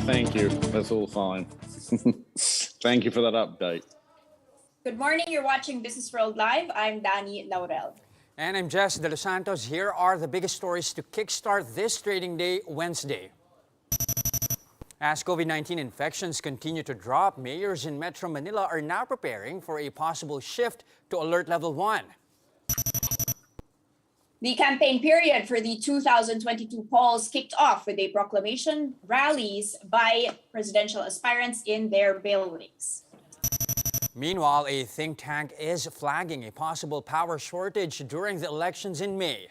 Thank you. That's all fine. Thank you for that update. Good morning. You're watching Businessworld Live. I'm Danny Laurel. And I'm Jess De Los Santos. Here are the biggest stories to kickstart this trading day, Wednesday. As COVID-19 infections continue to drop, mayors in Metro Manila are now preparing for a possible shift to Alert Level 1. The campaign period for the 2022 polls kicked off with a proclamation rallies by presidential aspirants in their buildings. Meanwhile, a think tank is flagging a possible power shortage during the elections in May.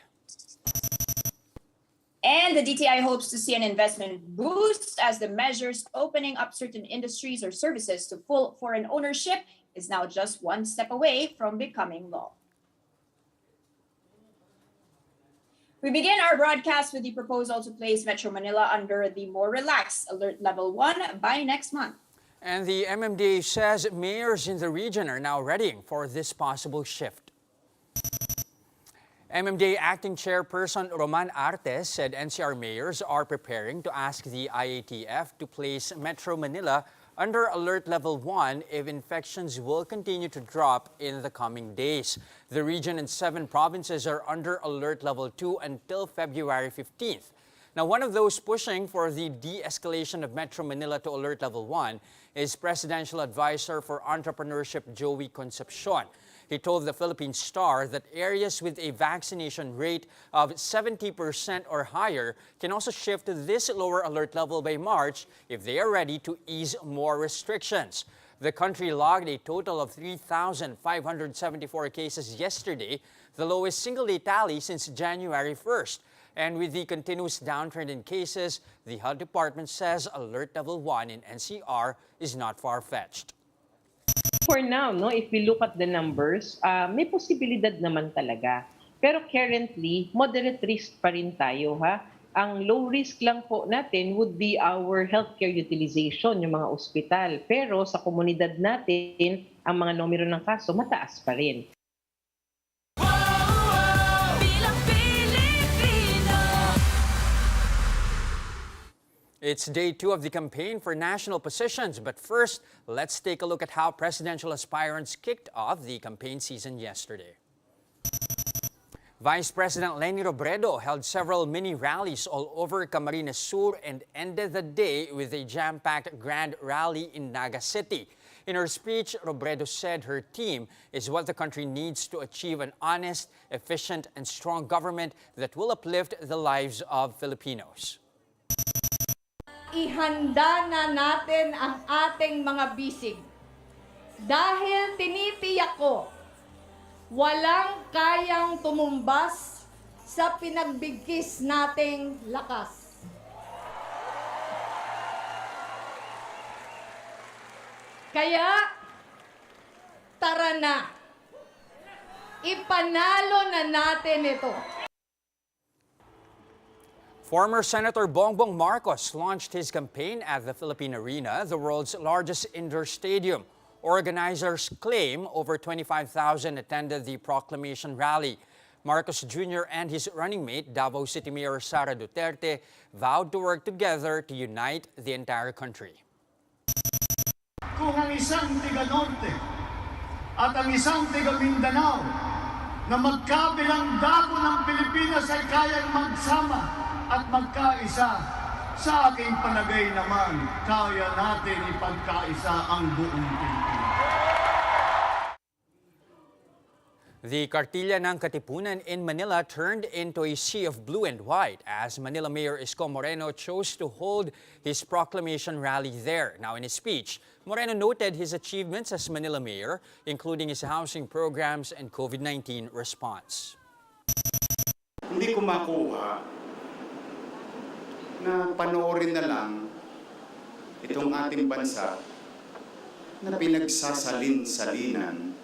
And the DTI hopes to see an investment boost as the measures opening up certain industries or services to full foreign ownership is now just one step away from becoming law. We begin our broadcast with the proposal to place Metro Manila under the more relaxed Alert Level 1 by next month. And the MMDA says mayors in the region are now readying for this possible shift. MMDA Acting Chairperson Roman Artes said NCR mayors are preparing to ask the IATF to place Metro Manila under Alert Level 1 if infections will continue to drop in the coming days. The region and 7 provinces are under Alert Level 2 until February 15th. Now, one of those pushing for the de-escalation of Metro Manila to Alert Level 1 is Presidential Advisor for Entrepreneurship Joey Concepcion. He told the Philippine Star that areas with a vaccination rate of 70% or higher can also shift to this lower alert level by March if they are ready to ease more restrictions. The country logged a total of 3,574 cases yesterday, the lowest single-day tally since January 1st. And with the continuous downtrend in cases, the Health Department says Alert Level 1 in NCR is not far-fetched. For now, no, if we look at the numbers, may posibilidad naman talaga. Pero currently, moderate risk pa rin tayo, ha? Ang low risk lang po natin would be our healthcare utilization, yung mga ospital. Pero sa komunidad natin, ang mga numero ng kaso mataas pa rin. It's day 2 of the campaign for national positions, but first, let's take a look at how presidential aspirants kicked off the campaign season yesterday. Vice President Leni Robredo held several mini rallies all over Camarines Sur and ended the day with a jam-packed grand rally in Naga City. In her speech, Robredo said her team is what the country needs to achieve an honest, efficient, and strong government that will uplift the lives of Filipinos. Ihanda na natin ang ating mga bisig. Dahil tinitiyak ko, walang kayang tumumbas sa pinagbigkis nating lakas. Kaya, tara na. Ipanalo na natin ito. Former Senator Bongbong Marcos launched his campaign at the Philippine Arena, the world's largest indoor stadium. Organizers claim over 25,000 attended the proclamation rally. Marcos Jr. and his running mate, Davao City Mayor Sara Duterte, vowed to work together to unite the entire country. Kung ang isang tiga-Norte at ang isang tiga-Mindanao na magkabilang dako ng Pilipinas ay kayang magsama at magkaisa, sa aking palagay naman, kaya natin ipagkaisa ang buong Pilipinas. The Kartilya ng Katipunan in Manila turned into a sea of blue and white as Manila Mayor Isko Moreno chose to hold his proclamation rally there. Now, in his speech, Moreno noted his achievements as Manila Mayor, including his housing programs and COVID-19 response. Hindi ko makuha na panoorin na lang itong ating bansa na pinagsasalin-salinan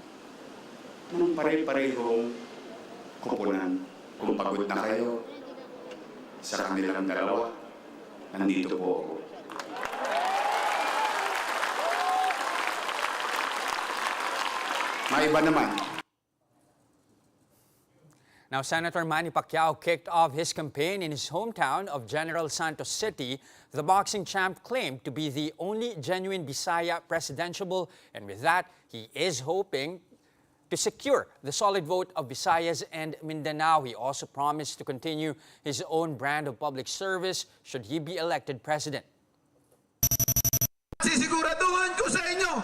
ng pare-parehong kupunan. Kung pagod na kayo sa kanilang dalawa, nandito po ako. Maiba naman. Now, Senator Manny Pacquiao kicked off his campaign in his hometown of General Santos City. The boxing champ claimed to be the only genuine Bisaya presidentiable, and with that, he is hoping to secure the solid vote of Visayas and Mindanao. He also promised to continue his own brand of public service should he be elected president. Sisiguraduhan ko sa inyo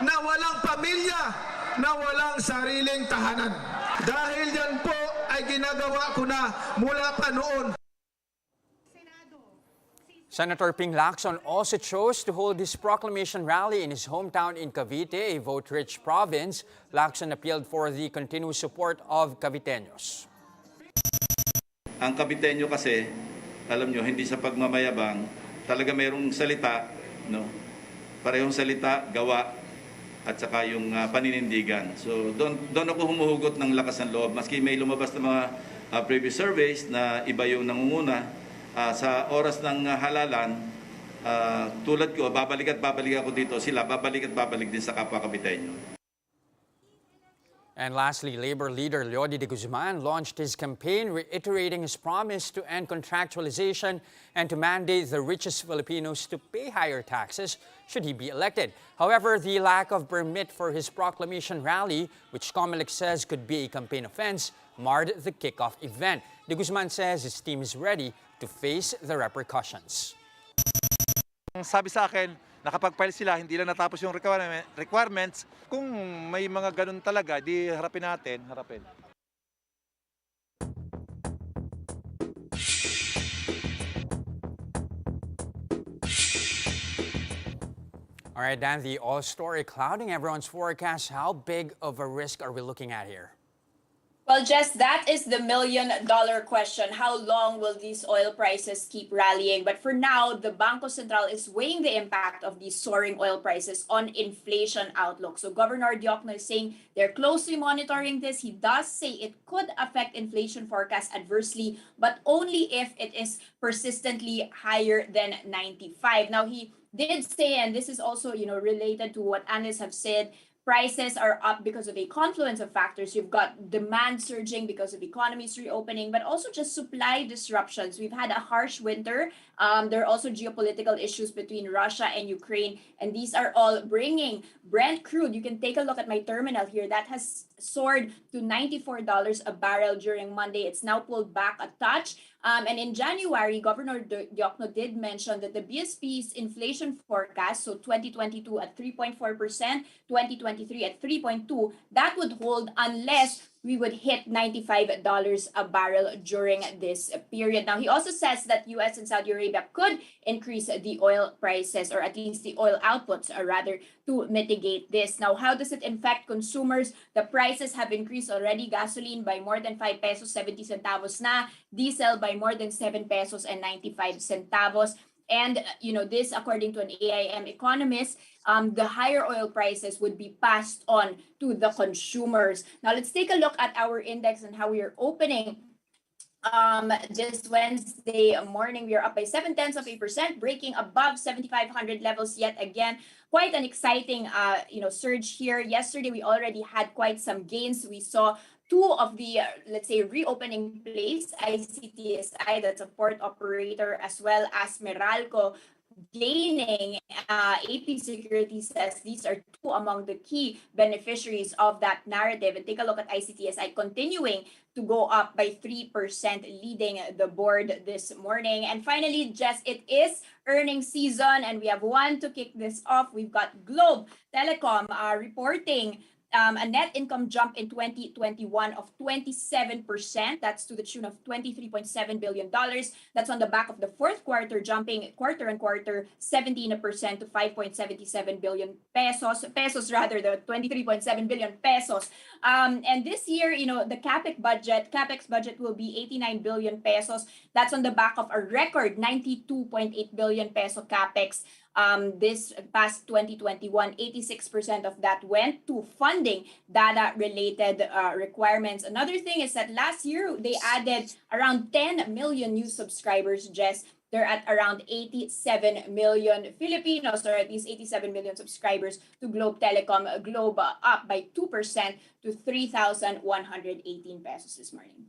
na walang pamilya, na walang sariling tahanan. Dahil yan po ay ginagawa ko na mula pa noon. Senator Ping Lacson also chose to hold his proclamation rally in his hometown in Cavite, a vote-rich province. Lacson appealed for the continuous support of Caviteños. Ang Caviteño kasi, alam nyo, hindi sa pagmamayabang, talaga mayroong salita, no? Parehong salita, gawa, at saka yung paninindigan. So doon ako humuhugot ng lakas ng loob. Maski may lumabas na mga previous surveys na iba yung nangunguna, sa oras ng halalan, tulad ko, babalik ako dito, sila babalik din sa kapwa Caviteño. And lastly, Labor leader Leody de Guzman launched his campaign reiterating his promise to end contractualization and to mandate the richest Filipinos to pay higher taxes should he be elected. However, the lack of permit for his proclamation rally, which Comelec says could be a campaign offense, marred the kickoff event. De Guzman says his team is ready to face the repercussions. Sabi sa akin, nakapag-file sila, hindi lang natapos yung requirements. Kung may mga ganun talaga, di harapin natin, harapin. All right, Dan, the all-story clouding everyone's forecast. How big of a risk are we looking at here? Well, Jess, that is the million-dollar question. How long will these oil prices keep rallying? But for now, the Bangko Sentral is weighing the impact of these soaring oil prices on inflation outlook. So Governor Diokno is saying they're closely monitoring this. He does say it could affect inflation forecast adversely, but only if it is persistently higher than 95. Now, he did say, and this is also, related to what analysts have said, prices are up because of a confluence of factors. You've got demand surging because of economies reopening, but also just supply disruptions. We've had a harsh winter. There are also geopolitical issues between Russia and Ukraine, and these are all bringing Brent crude. You can take a look at my terminal here. That has soared to $94 a barrel during Monday. It's now pulled back a touch. And in January, Governor Diokno did mention that the BSP's inflation forecast, so 2022 at 3.4%, 2023 at 3.2%, that would hold unless we would hit $95 a barrel during this period. Now, he also says that U.S. and Saudi Arabia could increase the oil prices, or at least the oil outputs, rather, to mitigate this. Now, how does it affect consumers? The prices have increased already. Gasoline by more than 5 pesos 70 centavos na. Diesel by more than 7 pesos and 95 centavos. And, this, according to an AIM economist, the higher oil prices would be passed on to the consumers. Now, let's take a look at our index and how we are opening. Just Wednesday morning, we are up by 0.7%, breaking above 7,500 levels yet again. Quite an exciting, surge here. Yesterday, we already had quite some gains. We saw two of the, let's say, reopening plays, ICTSI, that's a port operator, as well as Meralco, gaining. AP Security says these are two among the key beneficiaries of that narrative. And take a look at ICTSI continuing to go up by 3%, leading the board this morning. And finally, Jess, it is earnings season, and we have one to kick this off. We've got Globe Telecom reporting a net income jump in 2021 of 27%. That's to the tune of $23.7 billion. That's on the back of the fourth quarter, jumping quarter on quarter 17% to 5.77 billion pesos. The 23.7 billion pesos. And this year, the capex budget will be 89 billion pesos. That's on the back of a record 92.8 billion peso capex. This past 2021, 86% of that went to funding data-related requirements. Another thing is that last year, they added around 10 million new subscribers, Jess. They're at around 87 million Filipinos, or at least 87 million subscribers to Globe Telecom. Globe up by 2% to 3,118 pesos this morning.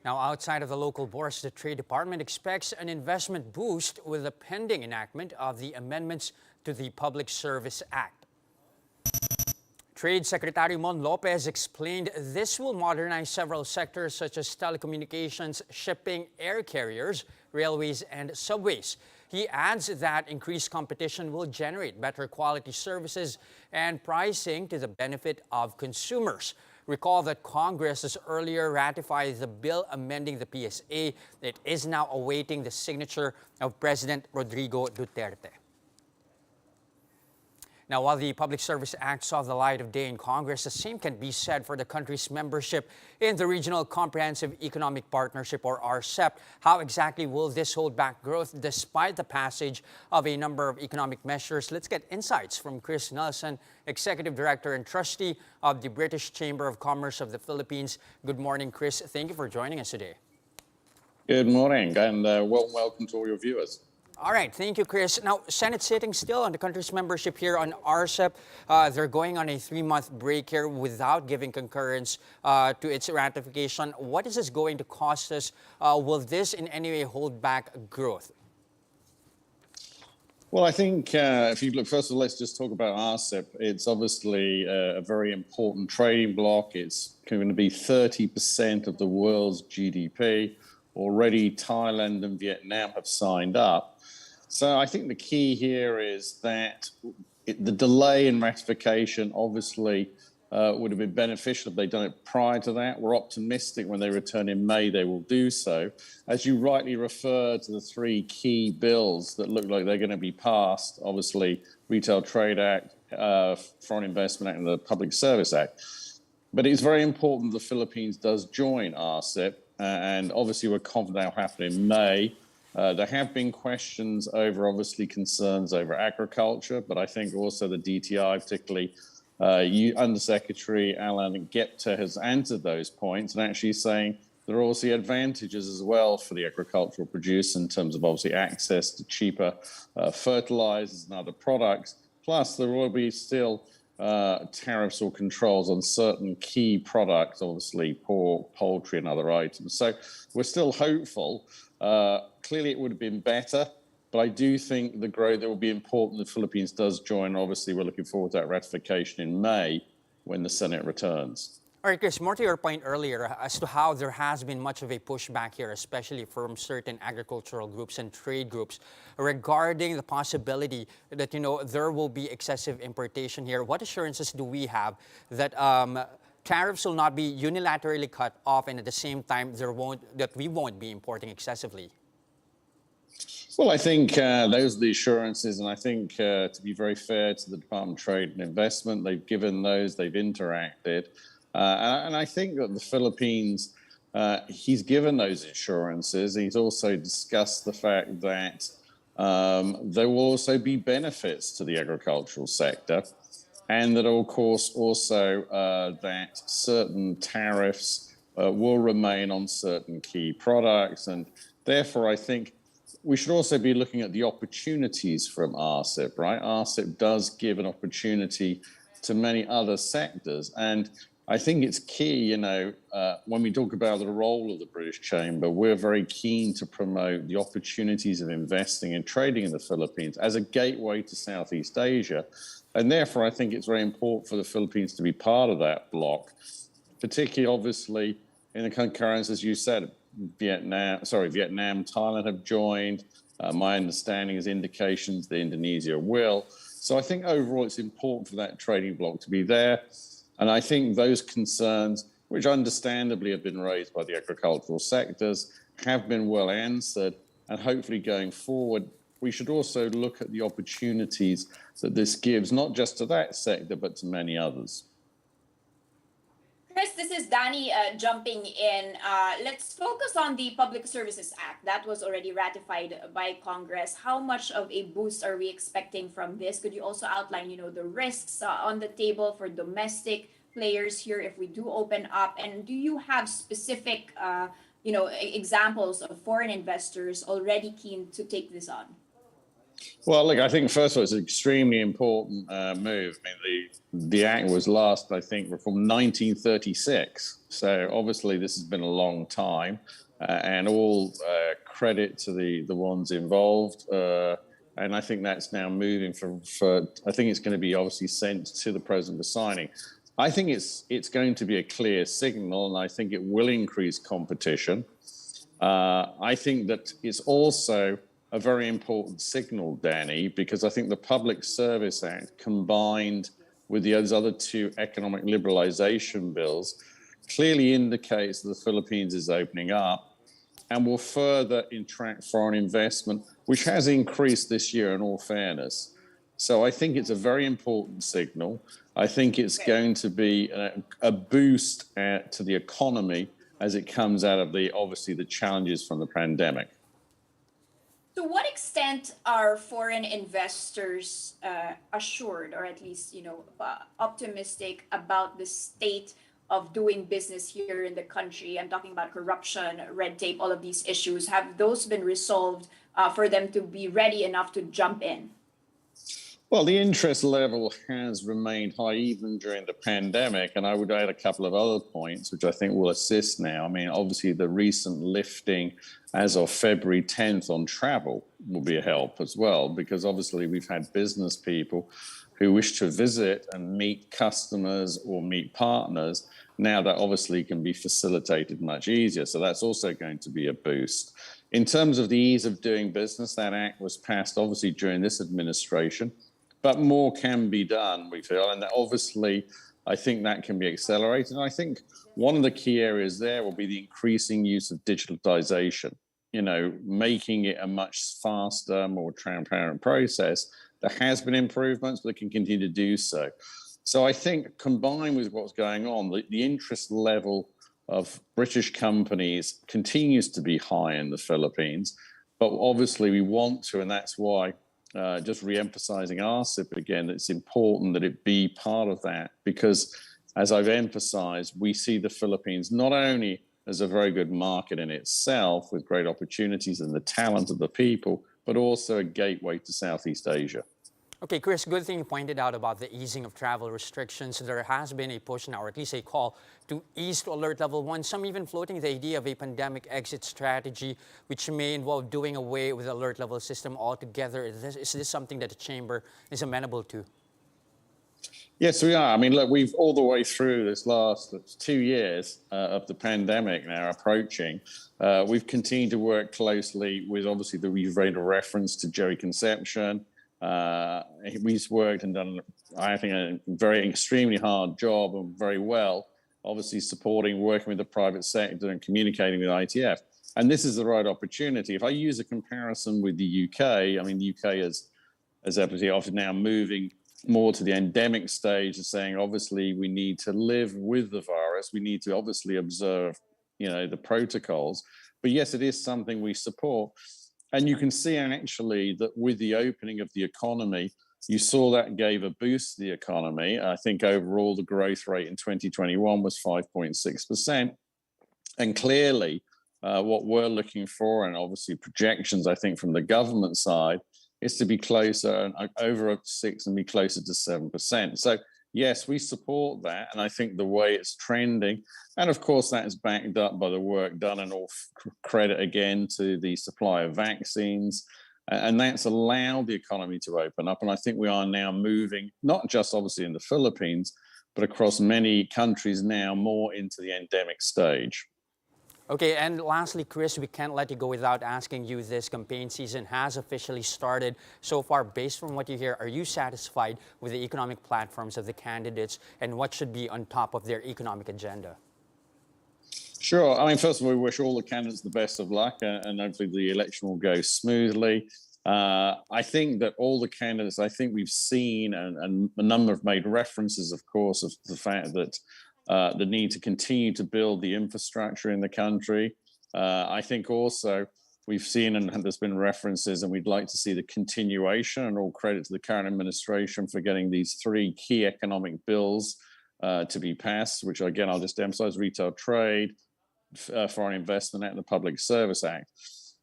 Now, outside of the local bourse, the Trade Department expects an investment boost with the pending enactment of the amendments to the Public Service Act. Trade Secretary Mon Lopez explained this will modernize several sectors such as telecommunications, shipping, air carriers, railways, and subways. He adds that increased competition will generate better quality services and pricing to the benefit of consumers. Recall that Congress has earlier ratified the bill amending the PSA. It is now awaiting the signature of President Rodrigo Duterte. Now, while the Public Service Act saw the light of day in Congress, the same can be said for the country's membership in the Regional Comprehensive Economic Partnership, or RCEP. How exactly will this hold back growth despite the passage of a number of economic measures? Let's get insights from Chris Nelson, Executive Director and Trustee of the British Chamber of Commerce of the Philippines. Good morning, Chris. Thank you for joining us today. Good morning, and welcome to all your viewers. All right, thank you, Chris. Now, Senate sitting still on the country's membership here on RCEP. They're going on a 3-month break here without giving concurrence to its ratification. What is this going to cost us? Will this in any way hold back growth? Well, I think if you look, first of all, let's just talk about RCEP. It's obviously a very important trading bloc. It's going to be 30% of the world's GDP. Already Thailand and Vietnam have signed up. So I think the key here is that the delay in ratification obviously would have been beneficial if they'd done it prior to that. We're optimistic when they return in May, they will do so. As you rightly refer to the 3 key bills that look like they're going to be passed, obviously Retail Trade Act, Foreign Investment Act, and the Public Service Act. But it's very important the Philippines does join RCEP, and obviously we're confident that will happen in May. There have been questions over, obviously, concerns over agriculture, but I think also the DTI, particularly Undersecretary Alan Gepta, has answered those points and actually saying there are also advantages as well for the agricultural producer in terms of obviously access to cheaper fertilizers and other products. Plus, there will be still tariffs or controls on certain key products, obviously pork, poultry, and other items. So we're still hopeful. Clearly, it would have been better, but I do think the growth that will be important. The Philippines does join. Obviously, we're looking forward to that ratification in May when the Senate returns. All right, Chris, more to your point earlier as to how there has been much of a pushback here, especially from certain agricultural groups and trade groups, regarding the possibility that, there will be excessive importation here. What assurances do we have that tariffs will not be unilaterally cut off and at the same time that we won't be importing excessively? Well, I think those are the assurances, and I think to be very fair to the Department of Trade and Investment, they've given those, they've interacted. And I think that the Philippines, he's given those assurances. He's also discussed the fact that there will also be benefits to the agricultural sector, and that, of course, also that certain tariffs will remain on certain key products. And therefore, I think we should also be looking at the opportunities from RCEP, right? RCEP does give an opportunity to many other sectors. And I think it's key, when we talk about the role of the British Chamber, we're very keen to promote the opportunities of investing and trading in the Philippines as a gateway to Southeast Asia. And therefore, I think it's very important for the Philippines to be part of that bloc, particularly, obviously, in the concurrence, as you said, Vietnam, Thailand have joined. My understanding is indications that Indonesia will. So I think overall it's important for that trading bloc to be there. And I think those concerns, which understandably have been raised by the agricultural sectors, have been well answered. And hopefully going forward, we should also look at the opportunities that this gives, not just to that sector, but to many others. Chris, this is Danny jumping in. Let's focus on the Public Services Act that was already ratified by Congress. How much of a boost are we expecting from this? Could you also outline, the risks on the table for domestic players here if we do open up? And do you have specific, examples of foreign investors already keen to take this on? Well, look, I think first of all, it's an extremely important move. I mean, the act was last, I think, from 1936. So obviously, this has been a long time, and all credit to the ones involved. And I think that's now moving for. I think it's going to be obviously sent to the president for signing. I think it's going to be a clear signal, and I think it will increase competition. I think that it's also a very important signal, Danny, because I think the Public Service Act combined with those other two economic liberalization bills clearly indicates that the Philippines is opening up and will further attract foreign investment, which has increased this year in all fairness. So I think it's a very important signal. I think it's going to be a boost to the economy as it comes out of obviously the challenges from the pandemic. To what extent are foreign investors assured, or at least optimistic about the state of doing business here in the country? I'm talking about corruption, red tape, all of these issues. Have those been resolved for them to be ready enough to jump in? Well, the interest level has remained high even during the pandemic, and I would add a couple of other points which I think will assist now. I mean, obviously the recent lifting as of February 10th on travel will be a help as well, because obviously we've had business people who wish to visit and meet customers or meet partners. Now that obviously can be facilitated much easier, so that's also going to be a boost. In terms of the ease of doing business, that act was passed obviously during this administration. But more can be done, we feel, and obviously I think that can be accelerated. And I think one of the key areas there will be the increasing use of digitalization, making it a much faster, more transparent process. There has been improvements, but it can continue to do so. So I think combined with what's going on, the interest level of British companies continues to be high in the Philippines. But obviously we want to, and that's why just re-emphasizing RCEP again, it's important that it be part of that, because as I've emphasized, we see the Philippines not only as a very good market in itself with great opportunities and the talent of the people, but also a gateway to Southeast Asia. Okay, Chris, good thing you pointed out about the easing of travel restrictions. There has been a push now, or at least a call, to ease to alert level 1. Some even floating the idea of a pandemic exit strategy, which may involve doing away with the alert level system altogether. Is this something that the Chamber is amenable to? Yes, we are. I mean, look, we've all the way through this last 2 years of the pandemic now approaching. We've continued to work closely with, obviously, we've made a reference to Jerry Concepcion. He's worked and done, I think, a very extremely hard job and very well, obviously working with the private sector and communicating with ITF. And this is the right opportunity. If I use a comparison with the UK, I mean, the UK is obviously often now moving more to the endemic stage of saying, obviously, we need to live with the virus. We need to obviously observe, the protocols. But yes, it is something we support. And you can see actually that with the opening of the economy, you saw that gave a boost to the economy. I think overall the growth rate in 2021 was 5.6%. And clearly what we're looking for, and obviously projections, I think, from the government side, is to be closer, over 6 and be closer to 7%. So yes, we support that. And I think the way it's trending, and of course that is backed up by the work done, and all credit again to the supply of vaccines. And that's allowed the economy to open up. And I think we are now moving, not just obviously in the Philippines, but across many countries now more into the endemic stage. Okay, and lastly, Chris, we can't let you go without asking you, this campaign season has officially started. So far, based on what you hear, are you satisfied with the economic platforms of the candidates and what should be on top of their economic agenda? Sure. I mean, first of all, we wish all the candidates the best of luck, and hopefully the election will go smoothly. I think that all the candidates, I think we've seen, and a number have made references, of course, of the fact that the need to continue to build the infrastructure in the country. I think also we've seen, and there's been references, and we'd like to see the continuation, and all credit to the current administration for getting these 3 key economic bills to be passed, which again, I'll just emphasize: retail trade, foreign investment act, and the Public Service Act.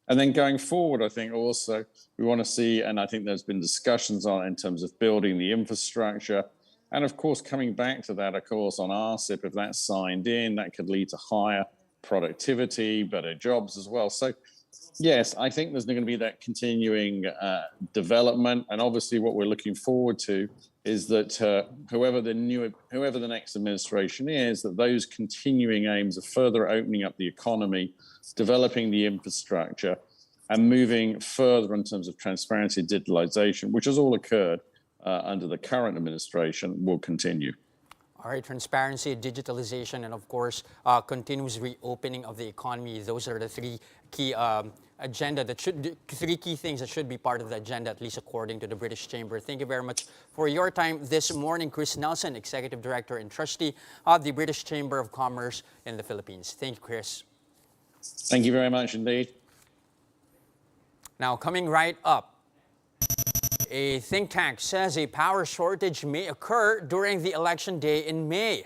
And then going forward, I think also we want to see, and I think there's been discussions on in terms of building the infrastructure. And of course, coming back to that, of course, on RCIP, if that's signed in, that could lead to higher productivity, better jobs as well. So yes, I think there's going to be that continuing development. And obviously what we're looking forward to is that whoever the next administration is, that those continuing aims of further opening up the economy, developing the infrastructure, and moving further in terms of transparency, digitalization, which has all occurred under the current administration, will continue. All right, transparency, digitalization, and of course, continuous reopening of the economy. Those are the three key three key things that should be part of the agenda, at least according to the British Chamber. Thank you very much for your time this morning, Chris Nelson, Executive Director and Trustee of the British Chamber of Commerce in the Philippines. Thank you, Chris. Thank you very much indeed. Now, coming right up, a think tank says a power shortage may occur during the election day in May.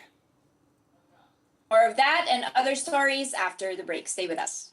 More of that and other stories after the break. Stay with us.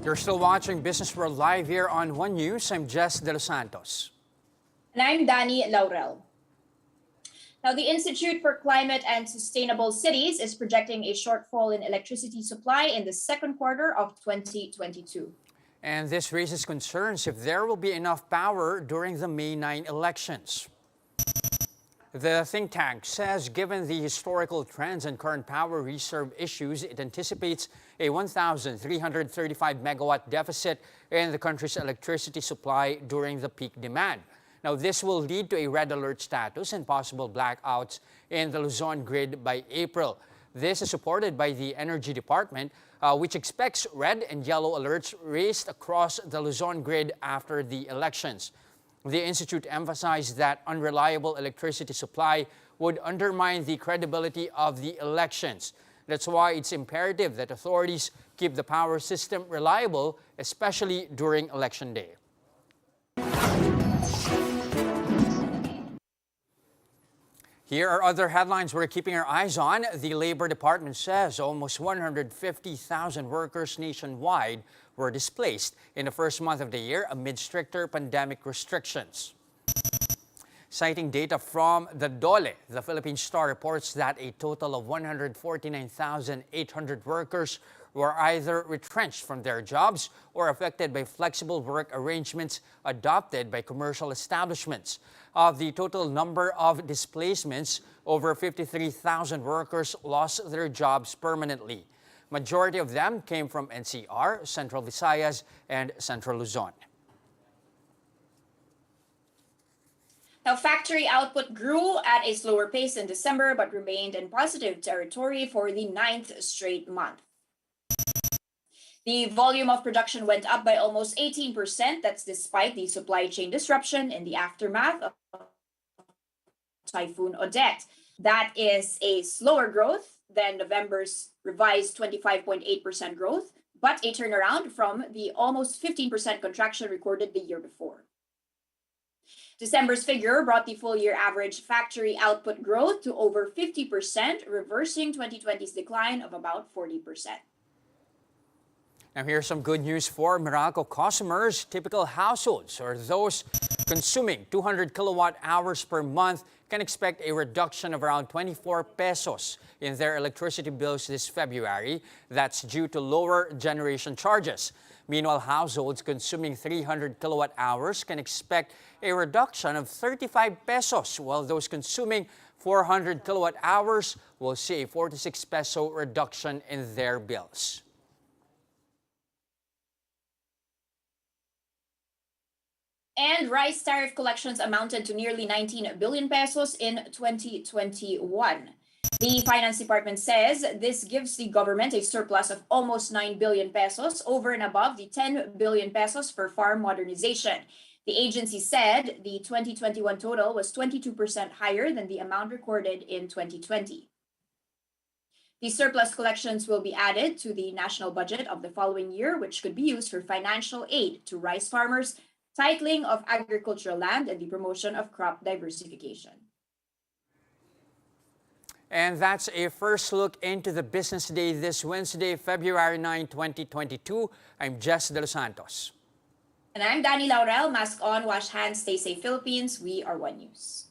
You're still watching Business World Live here on One News. I'm Jess De Los Santos. And I'm Dani Laurel. Now, the Institute for Climate and Sustainable Cities is projecting a shortfall in electricity supply in the second quarter of 2022. And this raises concerns if there will be enough power during the May 9 elections. The think tank says given the historical trends and current power reserve issues, it anticipates a 1,335 megawatt deficit in the country's electricity supply during the peak demand. Now, this will lead to a red alert status and possible blackouts in the Luzon grid by April. This is supported by the Energy Department, which expects red and yellow alerts raised across the Luzon grid after the elections. The Institute emphasized that unreliable electricity supply would undermine the credibility of the elections. That's why it's imperative that authorities keep the power system reliable, especially during Election Day. Here are other headlines we're keeping our eyes on. The Labor Department says almost 150,000 workers nationwide were displaced in the first month of the year amid stricter pandemic restrictions. Citing data from the DOLE, the Philippine Star reports that a total of 149,800 workers were either retrenched from their jobs or affected by flexible work arrangements adopted by commercial establishments. Of the total number of displacements, over 53,000 workers lost their jobs permanently. Majority of them came from NCR, Central Visayas, and Central Luzon. Now, factory output grew at a slower pace in December but remained in positive territory for the 9th straight month. The volume of production went up by almost 18%. That's despite the supply chain disruption in the aftermath of Typhoon Odette. That is a slower growth than November's revised 25.8% growth, but a turnaround from the almost 15% contraction recorded the year before. December's figure brought the full-year average factory output growth to over 50%, reversing 2020's decline of about 40%. Now here's some good news for Meralco customers. Typical households, or those consuming 200 kilowatt hours per month, can expect a reduction of around 24 pesos in their electricity bills this February. That's due to lower generation charges. Meanwhile, households consuming 300 kilowatt hours can expect a reduction of 35 pesos, while those consuming 400 kilowatt hours will see a 46 peso reduction in their bills. And rice tariff collections amounted to nearly 19 billion pesos in 2021. The Finance Department says this gives the government a surplus of almost 9 billion pesos over and above the 10 billion pesos for farm modernization. The agency said the 2021 total was 22% higher than the amount recorded in 2020. The surplus collections will be added to the national budget of the following year, which could be used for financial aid to rice farmers, titling of agricultural land, and the promotion of crop diversification. And that's a first look into the business day this Wednesday, February 9, 2022. I'm Jess De Los Santos. And I'm Dani Laurel. Mask on, wash hands, stay safe, Philippines. We are One News.